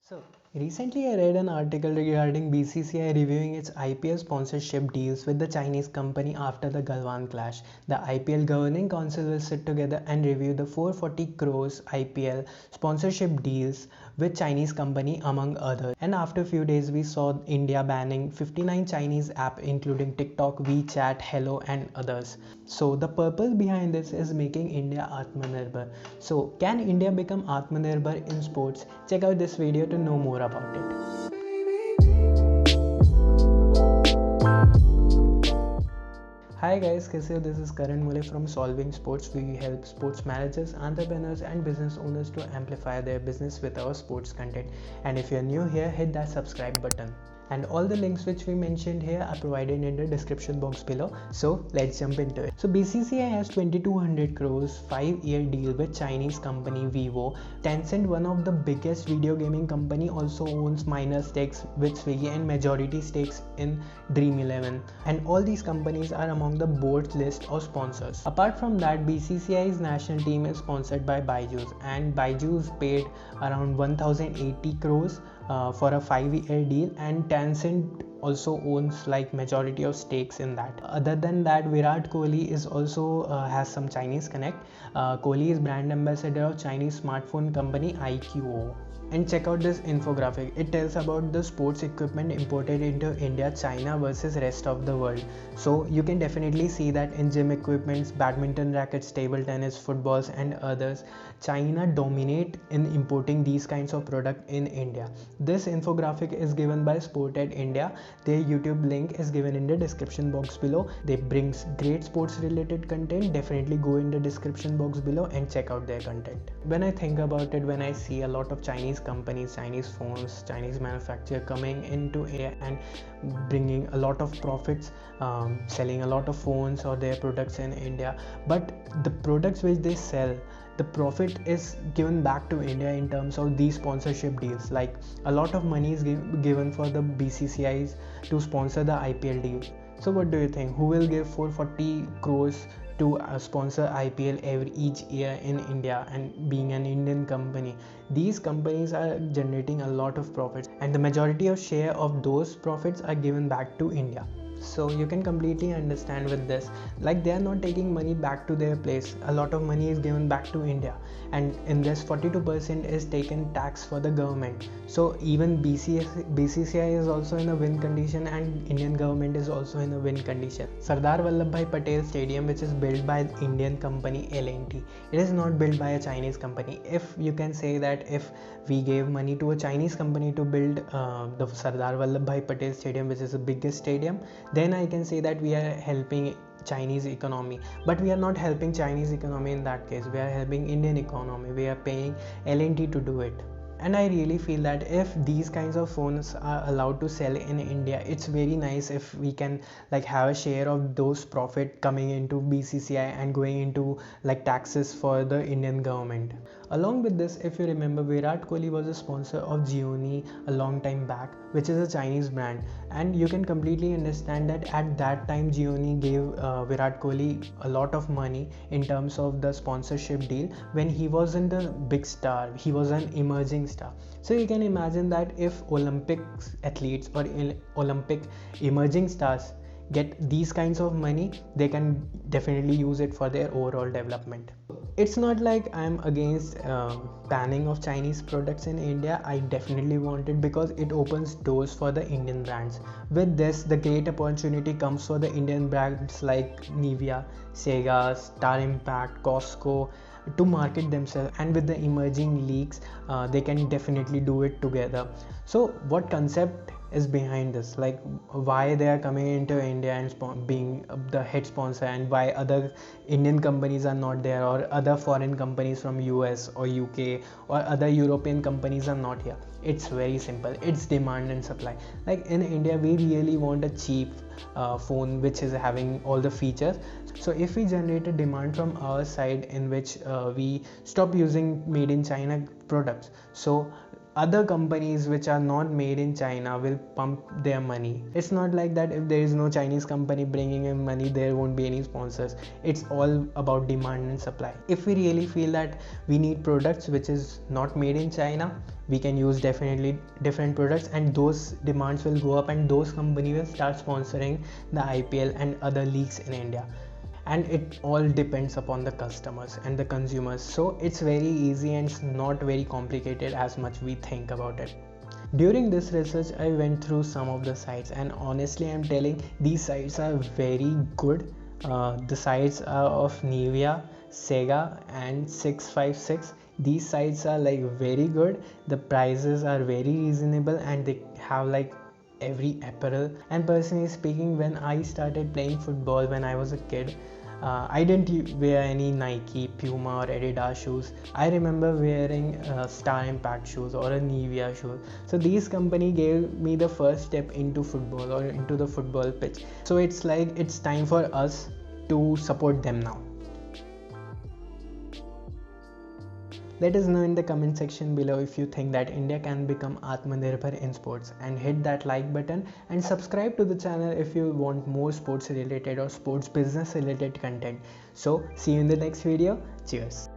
So, recently I read an article regarding BCCI reviewing its IPL sponsorship deals with the Chinese company after the Galwan clash. The IPL Governing Council will sit together and review the 440 crores IPL sponsorship deals with Chinese company among others. And after a few days we saw India banning 59 Chinese apps including TikTok, WeChat, Hello and others. So the purpose behind this is making India Atmanirbhar. So can India become Atmanirbhar in sports? Check out this video to know more about it. Hi guys, कैसे हो? This is Karan Mule from Solving Sports. We help sports managers, entrepreneurs and business owners to amplify their business with our sports content. And if you're new here, hit that subscribe button. And all the links which we mentioned here are provided in the description box below. So let's jump into it. So BCCI has 2200 crores 5-year deal with Chinese company Vivo. Tencent, one of the biggest video gaming company, also owns minor stakes with Swiggy and majority stakes in Dream11. And all these companies are among the board's list of sponsors. Apart from that, BCCI's national team is sponsored by Byju's, and Byju's paid around 1080 crores for a 5-year deal, and Tencent also owns like majority of stakes in that. Other than that, Virat Kohli is also has some Chinese connect. Kohli is brand ambassador of Chinese smartphone company iQOO. And check out this infographic. It tells about the sports equipment imported into India, China versus rest of the world. So you can definitely see that in gym equipments, badminton rackets, table tennis, footballs and others, China dominate in importing these kinds of products in India. This infographic is given by Sported India. Their YouTube link is given in the description box below. They brings great sports related content. Definitely go in the description box below and check out their content. When I think about it, when I see a lot of Chinese companies, Chinese phones, Chinese manufacturer coming into India and bringing a lot of profits, selling a lot of phones or their products in India, but the products which they sell, the profit is given back to India in terms of these sponsorship deals. Like a lot of money is given for the BCCIs to sponsor the IPL deal. So what do you think? Who will give 440 crores to sponsor IPL each year in India, and being an Indian company? These companies are generating a lot of profits, and the majority of share of those profits are given back to India. So you can completely understand with this, like they are not taking money back to their place. A lot of money is given back to India, and in this 42% is taken tax for the government. So even BCCI is also in a win condition, and Indian government is also in a win condition. Sardar Vallabhbhai Patel Stadium, which is built by the Indian company L&T, it is not built by a Chinese company. If you can say that if we gave money to a Chinese company to build the Sardar Vallabhbhai Patel Stadium, which is the biggest stadium, then I can say that we are helping Chinese economy. But we are not helping Chinese economy in that case. We are helping Indian economy. We are paying L&T to do it. And I really feel that if these kinds of phones are allowed to sell in India, it's very nice if we can like have a share of those profit coming into BCCI and going into like taxes for the Indian government. Along with this, if you remember, Virat Kohli was a sponsor of Xiaomi a long time back, which is a Chinese brand, and you can completely understand that at that time Xiaomi gave Virat Kohli a lot of money in terms of the sponsorship deal when he wasn't a big star, he was an emerging star. So you can imagine that if Olympic athletes or Olympic emerging stars get these kinds of money, they can definitely use it for their overall development. It's not like I'm against banning of Chinese products in India. I definitely want it because it opens doors for the Indian brands. With this, the great opportunity comes for the Indian brands like Nivea, Sega, Star Impact, Costco to market themselves, and with the emerging leagues they can definitely do it together. So what concept is behind this, like why they are coming into India and being the head sponsor, and why other Indian companies are not there, or other foreign companies from US or UK or other European companies are not here? It's very simple. It's demand and supply. Like in India, we really want a cheap phone which is having all the features. So if we generate a demand from our side in which we stop using made in China products, so other companies which are not made in China will pump their money. It's not like that if there is no Chinese company bringing in money, there won't be any sponsors. It's all about demand and supply. If we really feel that we need products which is not made in China, we can use definitely different products, and those demands will go up and those companies will start sponsoring the IPL and other leagues in India. And it all depends upon the customers and the consumers, so it's very easy and it's not very complicated as much we think about it. During this research, I went through some of the sites, and honestly, I'm telling, these sites are very good. The sites are of Nivea, Sega, and 656. These sites are like very good. The prices are very reasonable, and they have like every apparel. And personally speaking, when I started playing football when I was a kid, I didn't wear any Nike, Puma, or Adidas shoes. I remember wearing Star Impact shoes or a Nivea shoe. So these company gave me the first step into football or into the football pitch. So it's like it's time for us to support them now. Let us know in the comment section below if you think that India can become Atmanirbhar in sports, and hit that like button and subscribe to the channel if you want more sports related or sports business related content. So see you in the next video. Cheers.